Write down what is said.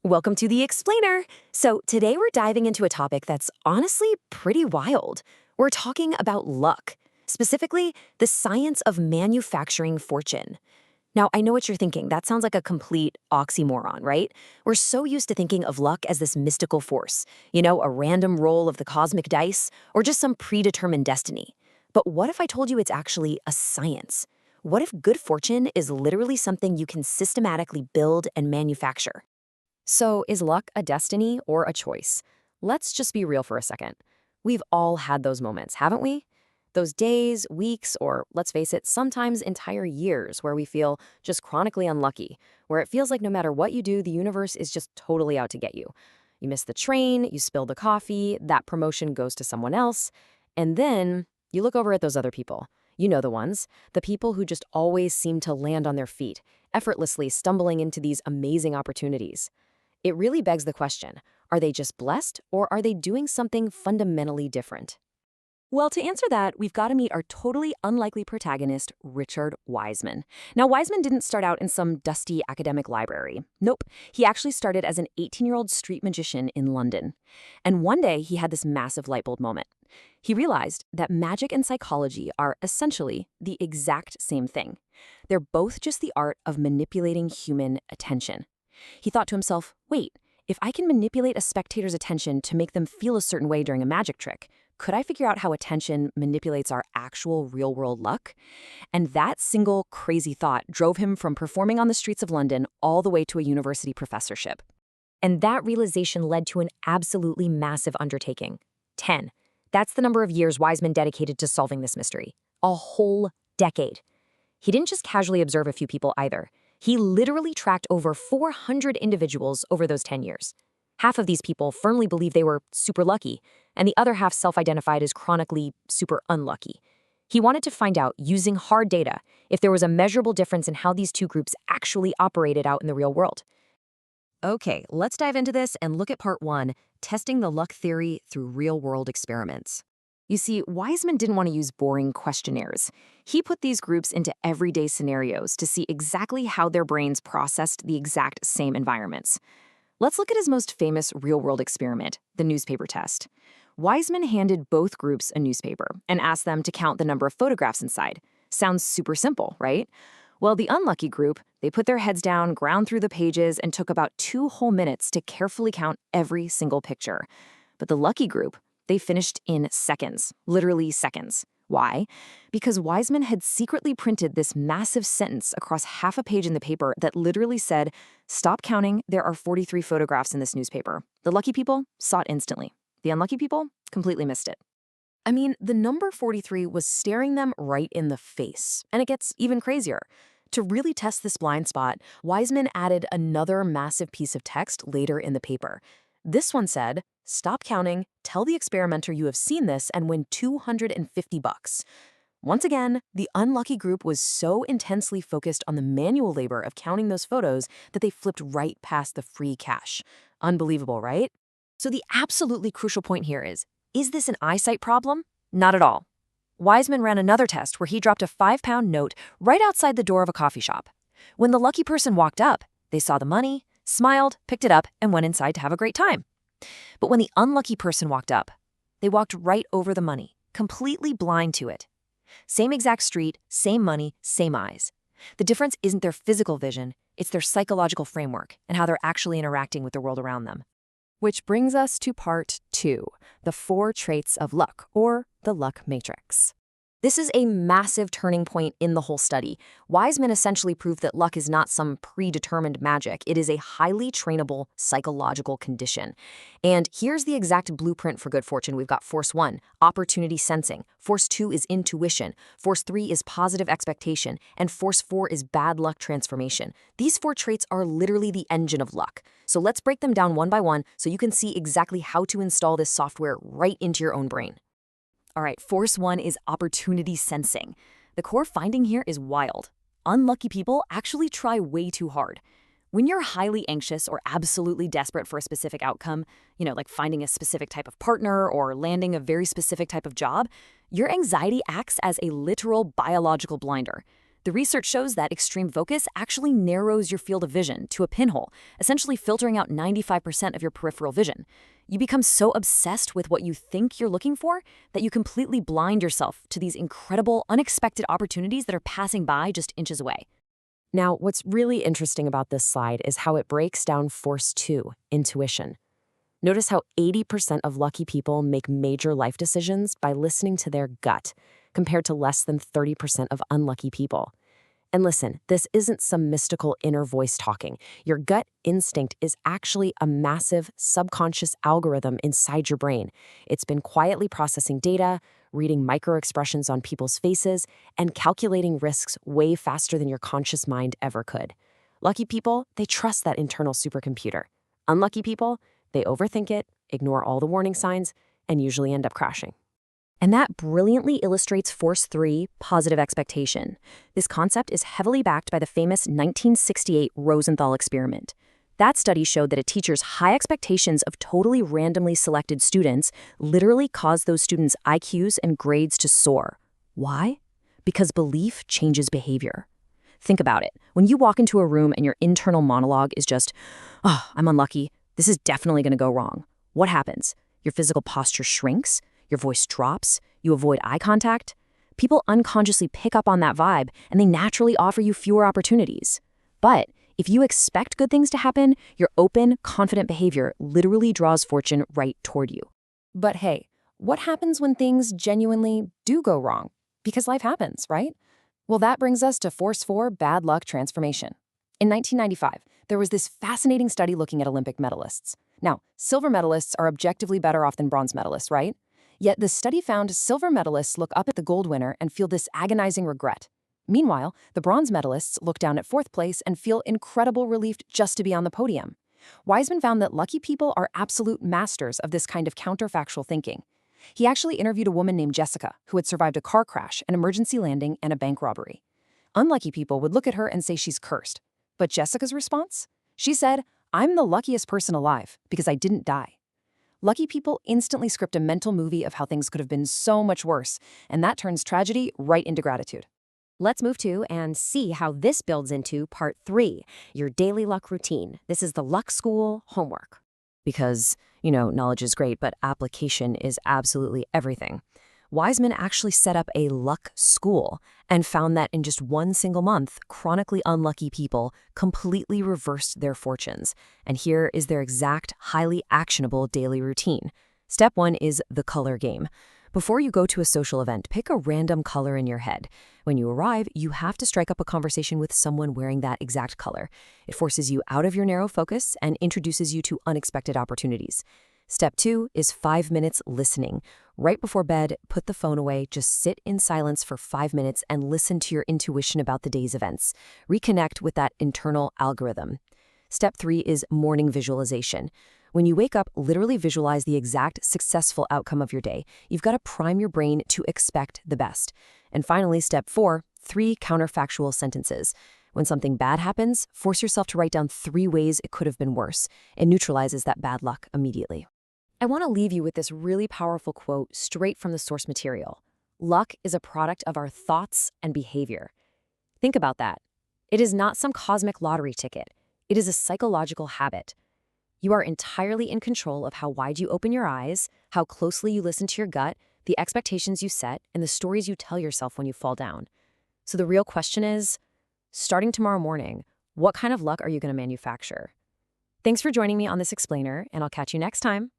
Welcome to the Explainer. So, today we're diving into a topic that's honestly pretty wild. We're talking about luck, specifically, the science of manufacturing fortune. Now, I know what you're thinking. That sounds like a complete oxymoron, right? We're so used to thinking of luck as this mystical force, a random roll of the cosmic dice, or just some predetermined destiny. But what if I told you it's actually a science? What if good fortune is literally something you can systematically build and manufacture? So, is luck a destiny or a choice? Let's just be real for a second. We've all had those moments, haven't we? Those days, weeks, or let's face it, sometimes entire years where we feel just chronically unlucky, where it feels like no matter what you do, the universe is just totally out to get you. You miss the train, you spill the coffee, that promotion goes to someone else, and then you look over at those other people. You know the ones, the people who just always seem to land on their feet, effortlessly stumbling into these amazing opportunities. It really begs the question, are they just blessed or are they doing something fundamentally different? Well, to answer that, we've got to meet our totally unlikely protagonist, Richard Wiseman. Now, Wiseman didn't start out in some dusty academic library. Nope, he actually started as an 18-year-old street magician in London. And one day, he had this massive light bulb moment. He realized that magic and psychology are essentially the exact same thing. They're both just the art of manipulating human attention. He thought to himself, wait, if I can manipulate a spectator's attention to make them feel a certain way during a magic trick, could I figure out how attention manipulates our actual real-world luck? And that single crazy thought drove him from performing on the streets of London all the way to a university professorship. And that realization led to an absolutely massive undertaking. 10. That's the number of years Wiseman dedicated to solving this mystery. A whole decade. He didn't just casually observe a few people either. He literally tracked over 400 individuals over those 10 years. Half of these people firmly believed they were super lucky, and the other half self-identified as chronically super unlucky. He wanted to find out, using hard data, if there was a measurable difference in how these two groups actually operated out in the real world. Okay, let's dive into this and look at part 1, testing the luck theory through real-world experiments. You see, Wiseman didn't want to use boring questionnaires. He put these groups into everyday scenarios to see exactly how their brains processed the exact same environments. Let's look at his most famous real-world experiment, the newspaper test. Wiseman handed both groups a newspaper and asked them to count the number of photographs inside. Sounds super simple, right? Well, the unlucky group, they put their heads down, ground through the pages, and took about 2 whole minutes to carefully count every single picture. But the lucky group, they finished in seconds, literally seconds. Why? Because Wiseman had secretly printed this massive sentence across half a page in the paper that literally said, "Stop counting, there are 43 photographs in this newspaper." The lucky people saw it instantly. The unlucky people completely missed it. I mean, the number 43 was staring them right in the face. And it gets even crazier. To really test this blind spot, Wiseman added another massive piece of text later in the paper. This one said, "Stop counting, tell the experimenter you have seen this and win $250. Once again, the unlucky group was so intensely focused on the manual labor of counting those photos that they flipped right past the free cash. Unbelievable, right? So the absolutely crucial point here is this an eyesight problem? Not at all. Wiseman ran another test where he dropped a 5-pound note right outside the door of a coffee shop. When the lucky person walked up, they saw the money, smiled, picked it up, and went inside to have a great time. But when the unlucky person walked up, they walked right over the money, completely blind to it. Same exact street, same money, same eyes. The difference isn't their physical vision, it's their psychological framework and how they're actually interacting with the world around them. Which brings us to part 2, the 4 traits of luck, or the luck matrix. This is a massive turning point in the whole study. Wiseman essentially proved that luck is not some predetermined magic. It is a highly trainable psychological condition. And here's the exact blueprint for good fortune. We've got Force 1, opportunity sensing. Force 2 is intuition. Force 3 is positive expectation. And Force 4 is bad luck transformation. These 4 traits are literally the engine of luck. So let's break them down one by one so you can see exactly how to install this software right into your own brain. All right, Force 1 is opportunity sensing. The core finding here is wild. Unlucky people actually try way too hard. When you're highly anxious or absolutely desperate for a specific outcome, like finding a specific type of partner or landing a very specific type of job, your anxiety acts as a literal biological blinder. The research shows that extreme focus actually narrows your field of vision to a pinhole, essentially filtering out 95% of your peripheral vision. You become so obsessed with what you think you're looking for that you completely blind yourself to these incredible, unexpected opportunities that are passing by just inches away. Now, what's really interesting about this slide is how it breaks down Force 2, intuition. Notice how 80% of lucky people make major life decisions by listening to their gut, compared to less than 30% of unlucky people. And listen, this isn't some mystical inner voice talking. Your gut instinct is actually a massive subconscious algorithm inside your brain. It's been quietly processing data, reading microexpressions on people's faces, and calculating risks way faster than your conscious mind ever could. Lucky people, they trust that internal supercomputer. Unlucky people, they overthink it, ignore all the warning signs, and usually end up crashing. And that brilliantly illustrates Force 3, positive expectation. This concept is heavily backed by the famous 1968 Rosenthal experiment. That study showed that a teacher's high expectations of totally randomly selected students literally caused those students' IQs and grades to soar. Why? Because belief changes behavior. Think about it. When you walk into a room and your internal monologue is just, "Oh, I'm unlucky. This is definitely going to go wrong." What happens? Your physical posture shrinks. Your voice drops, you avoid eye contact. People unconsciously pick up on that vibe, and they naturally offer you fewer opportunities. But if you expect good things to happen, your open, confident behavior literally draws fortune right toward you. But hey, what happens when things genuinely do go wrong? Because life happens, right? Well, that brings us to Force 4, bad luck transformation. In 1995, there was this fascinating study looking at Olympic medalists. Now, silver medalists are objectively better off than bronze medalists, right? Yet the study found silver medalists look up at the gold winner and feel this agonizing regret. Meanwhile, the bronze medalists look down at fourth place and feel incredible relief just to be on the podium. Wiseman found that lucky people are absolute masters of this kind of counterfactual thinking. He actually interviewed a woman named Jessica, who had survived a car crash, an emergency landing, and a bank robbery. Unlucky people would look at her and say she's cursed. But Jessica's response? She said, "I'm the luckiest person alive because I didn't die." Lucky people instantly script a mental movie of how things could have been so much worse, and that turns tragedy right into gratitude. Let's move to and see how this builds into part 3, your daily luck routine. This is the Luck School homework. Because, knowledge is great, but application is absolutely everything. Wiseman actually set up a luck school and found that in just one single month, chronically unlucky people completely reversed their fortunes. And here is their exact, highly actionable daily routine. Step 1 is the color game. Before you go to a social event, pick a random color in your head. When you arrive, you have to strike up a conversation with someone wearing that exact color. It forces you out of your narrow focus and introduces you to unexpected opportunities. Step 2 is 5 minutes listening. Right before bed, put the phone away, just sit in silence for 5 minutes and listen to your intuition about the day's events. Reconnect with that internal algorithm. Step 3 is morning visualization. When you wake up, literally visualize the exact successful outcome of your day. You've got to prime your brain to expect the best. And finally, step 4, 3 counterfactual sentences. When something bad happens, force yourself to write down 3 ways it could have been worse. It neutralizes that bad luck immediately. I want to leave you with this really powerful quote straight from the source material. Luck is a product of our thoughts and behavior. Think about that. It is not some cosmic lottery ticket. It is a psychological habit. You are entirely in control of how wide you open your eyes, how closely you listen to your gut, the expectations you set, and the stories you tell yourself when you fall down. So the real question is, starting tomorrow morning, what kind of luck are you going to manufacture? Thanks for joining me on this explainer, and I'll catch you next time.